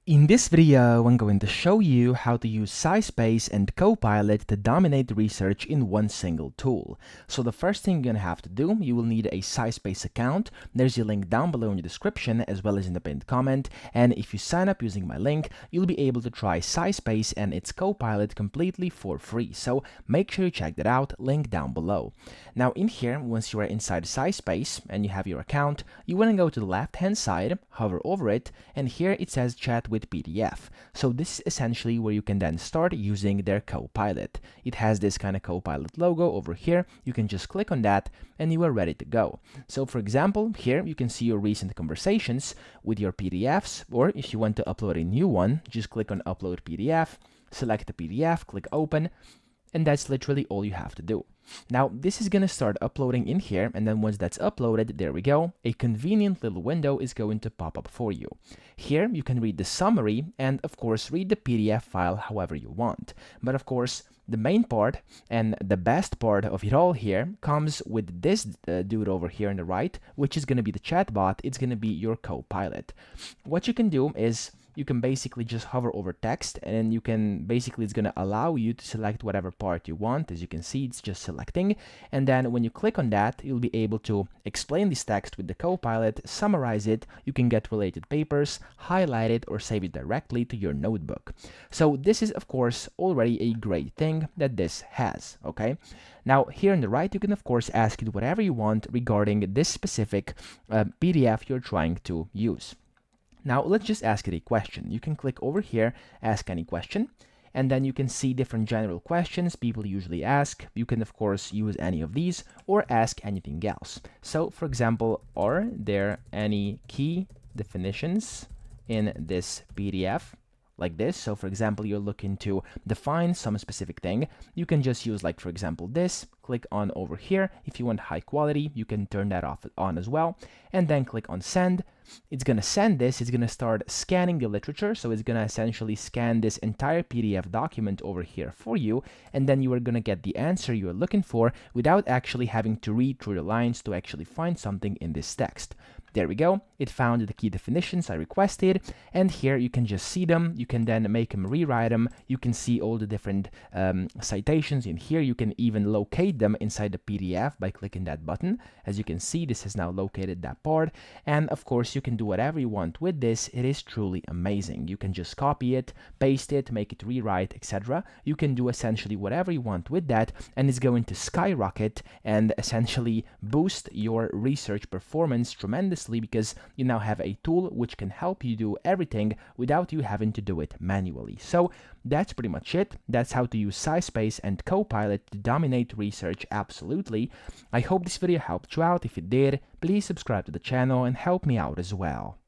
In this video, I'm going to show you how to use SciSpace and Copilot to dominate research in one single tool. So the first thing you're going to have to do, you will need a SciSpace account. There's a link down below in the description as well as in the pinned comment. And if you sign up using my link, you'll be able to try SciSpace and its Copilot completely for free. So make sure you check that out, link down below. Now in here, once you are inside SciSpace and you have your account, you want to go to the left-hand side, hover over it, and here it says chat with PDF. So this is essentially where you can then start using their Copilot. It has this kind of Copilot logo over here. You can just click on that and you are ready to go. So for example, here you can see your recent conversations with your PDFs, or if you want to upload a new one, just click on Upload PDF, select the PDF, click Open, and that's literally all you have to do. Now, this is going to start uploading in here, and then once that's uploaded, there we go, a convenient little window is going to pop up for you. Here, you can read the summary and, of course, read the PDF file however you want. But, of course, the main part and the best part of it all here comes with this dude over here on the right, which is going to be the chatbot. It's going to be your Copilot. What you can do is you can basically just hover over text, and you can basically, it's going to allow you to select whatever part you want. As you can see, it's just selecting, and then when you click on that, you'll be able to explain this text with the Copilot, summarize it. You can get related papers, highlight it, or save it directly to your notebook. So this is, of course, already a great thing that this has. Okay, now here on the right, you can of course ask it whatever you want regarding this specific PDF you're trying to use. Now let's just ask it a question. You can click over here, ask any question, and then you can see different general questions people usually ask. You can of course use any of these or ask anything else. So for example, are there any key definitions in this PDF? Like this. So for example, you're looking to define some specific thing. You can just use, like, for example, this. Click on over here. If you want high quality, you can turn that off on as well, and then click on send. It's going to send this. It's going to start scanning the literature. So it's going to essentially scan this entire PDF document over here for you, and then you are going to get the answer you're looking for without actually having to read through the lines to actually find something in this text. There we go. It found the key definitions I requested, and here you can just see them. You can then make them, rewrite them. You can see all the different citations in here. You can even locate them inside the PDF by clicking that button. As you can see, this has now located that part, and of course you can do whatever you want with this. It is truly amazing. You can just copy it, paste it, make it rewrite, etc. You can do essentially whatever you want with that, and it's going to skyrocket and essentially boost your research performance tremendously, because you now have a tool which can help you do everything without you having to do it manually. So that's pretty much it. That's how to use SciSpace and Copilot to dominate research absolutely. I hope this video helped you out. If it did, please subscribe to the channel and help me out as well.